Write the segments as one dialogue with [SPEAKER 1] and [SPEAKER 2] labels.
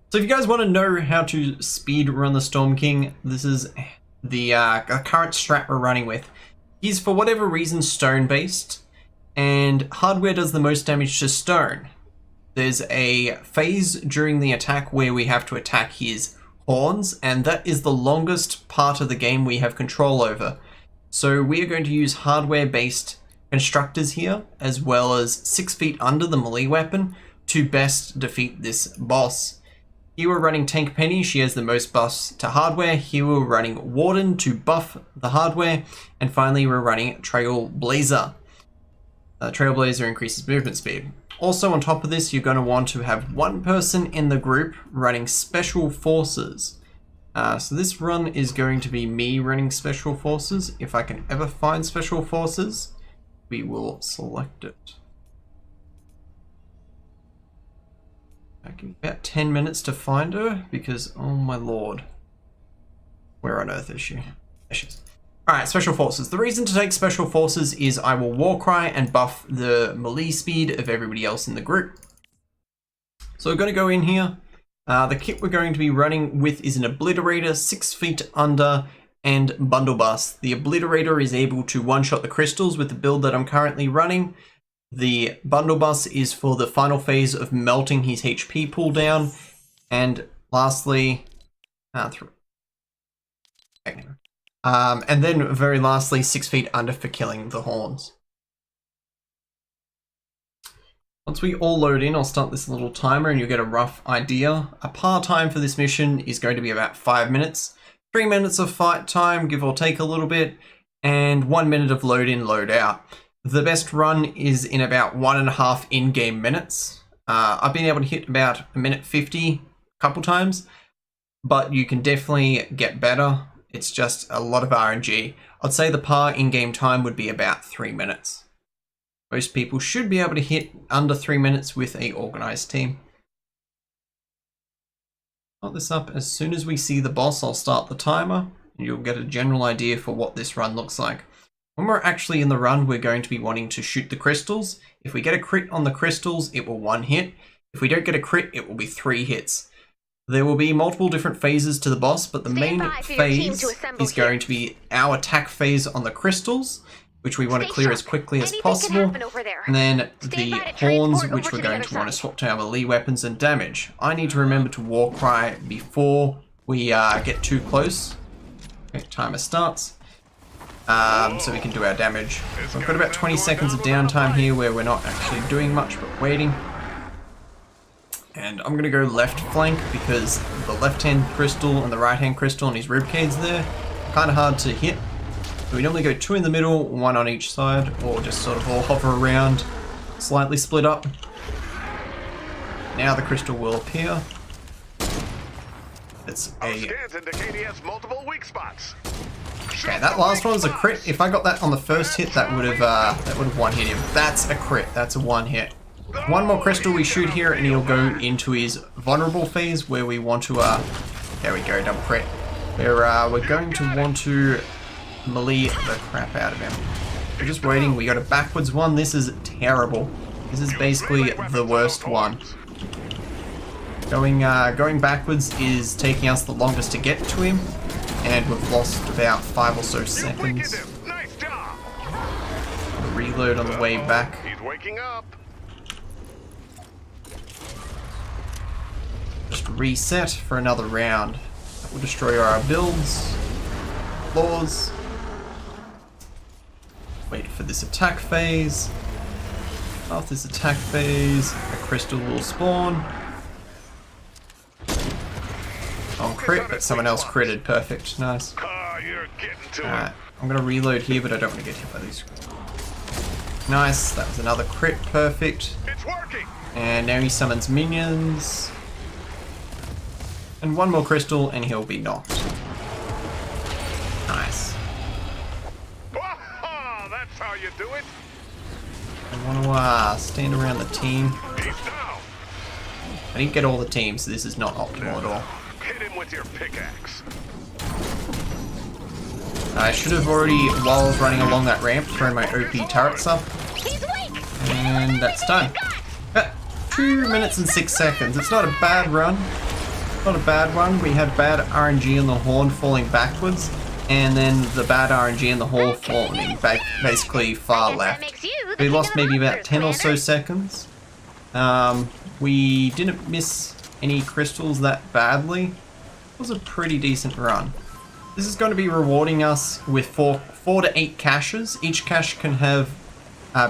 [SPEAKER 1] So if you guys want to know how to speed run the Storm King, this is the current strat we're running with. He's for whatever reason stone based, and hardware does the most damage to stone. There's a phase during the attack where we have to attack his horns, and that is the longest part of the game we have control over. So we are going to use hardware based constructors here, as well as 6 feet under the melee weapon to best defeat this boss. Here we're running Tank Penny, she has the most buffs to hardware. Here we're running Warden to buff the hardware. And finally we're running Trailblazer. Trailblazer increases movement speed. Also on top of this, you're going to want to have one person in the group running Special Forces. So this run is going to be me running Special Forces. If I can ever find Special Forces, we will select it. I give me about 10 minutes to find her because, oh my lord. Where on earth is she? There she is. Alright, Special Forces. The reason to take Special Forces is I will Warcry and buff the melee speed of everybody else in the group. So we're going to go in here. The kit we're going to be running with is an Obliterator, 6 feet under, and Bundle Bust. The Obliterator is able to one-shot the crystals with the build that I'm currently running. The Bundle Bust is for the final phase of melting his HP pool down. And lastly, and then very lastly, 6 feet under for killing the horns. Once we all load in, I'll start this little timer and you'll get a rough idea. A par time for this mission is going to be about 5 minutes. 3 minutes of fight time, give or take a little bit, and 1 minute of load in, load out. The best run is in about 1.5 in-game minutes. I've been able to hit about 1:50 a couple times, but you can definitely get better. It's just a lot of RNG. I'd say the par in-game time would be about 3 minutes. Most people should be able to hit under 3 minutes with an organized team. Start this up as soon as we see the boss. I'll start the timer and you'll get a general idea for what this run looks like. When we're actually in the run, we're going to be wanting to shoot the crystals. If we get a crit on the crystals, it will 1 hit. If we don't get a crit, it will be 3 hits. There will be multiple different phases to the boss, but the main phase is going to be our attack phase on the crystals, which we want to clear as quickly as possible. And then the horns, which we're going to want to swap to our melee weapons and damage. I need to remember to Warcry before we get too close. Okay, timer starts. So we can do our damage. So I've got about 20 seconds of downtime here where we're not actually doing much but waiting. And I'm going to go left flank because the left hand crystal and the right hand crystal and his ribcage there are kind of hard to hit. So we normally go 2 in the middle, 1 on each side, or just sort of all hover around, slightly split up. Now the crystal will appear. It's a... Okay, that last one's a crit. If I got that on the first hit, that would have one hit him. That's a crit. That's a 1 hit. 1 more crystal we shoot here, and he'll go into his vulnerable phase where we want to. There we go, double crit. We're going to want to melee the crap out of him. We're just waiting. We got a backwards one. This is terrible. This is basically the worst one. Going backwards is taking us the longest to get to him. And we've lost about 5 or so seconds. Reload on the way back.
[SPEAKER 2] He's waking up.
[SPEAKER 1] Just reset for another round. We'll destroy our builds, floors. Wait for this attack phase. After this attack phase, a crystal will spawn. On crit, but someone else critted. Perfect. Nice. Alright, I'm going to reload here, but I don't want to get hit by these. Nice. That was another crit. Perfect. And now he summons minions. And 1 more crystal, and he'll be knocked. Nice.
[SPEAKER 2] That's how you do it.
[SPEAKER 1] I want to stand around the team. I didn't get all the teams, so this is not optimal at all.
[SPEAKER 2] Hit him with your pickaxe.
[SPEAKER 1] I should have already, while I was running along that ramp, thrown my OP turrets up. And that's done. 2 minutes and 6 seconds. It's not a bad run. Not a bad one. We had bad RNG in the horn falling backwards, and then the bad RNG in the horn falling basically far left. We lost maybe about 10 or so seconds. We didn't miss any crystals that badly. It was a pretty decent run. This is going to be rewarding us with 4 to 8 caches. Each cache can have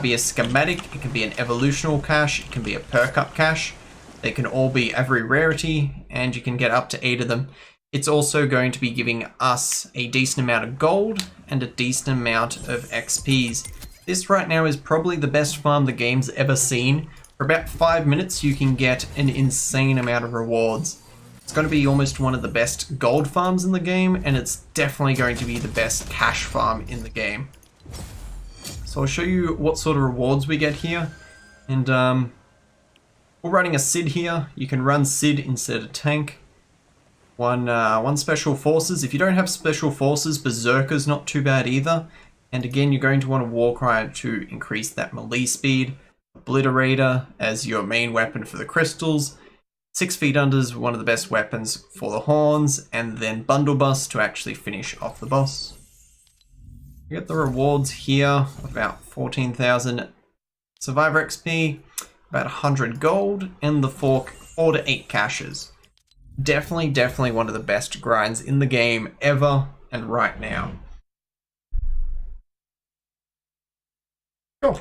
[SPEAKER 1] be a schematic, it can be an evolutional cache, it can be a perk up cache. They can all be every rarity, and you can get up to 8 of them. It's also going to be giving us a decent amount of gold and a decent amount of XPs. This right now is probably the best farm the game's ever seen. For about 5 minutes you can get an insane amount of rewards. It's going to be almost one of the best gold farms in the game, and it's definitely going to be the best cash farm in the game. So I'll show you what sort of rewards we get here. And we're running a Sid here. You can run Sid instead of tank. One special forces. If you don't have special forces, Berserker's not too bad either. And again, you're going to want a Warcry to increase that melee speed. Obliterator as your main weapon for the crystals. 6 feet under is one of the best weapons for the horns, and then Bundle Bus to actually finish off the boss. You get the rewards here, about 14,000 Survivor XP, about 100 gold, and the 4 to 8 caches. Definitely one of the best grinds in the game ever, and right now. Cool.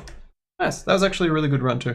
[SPEAKER 1] Nice, that was actually a really good run too.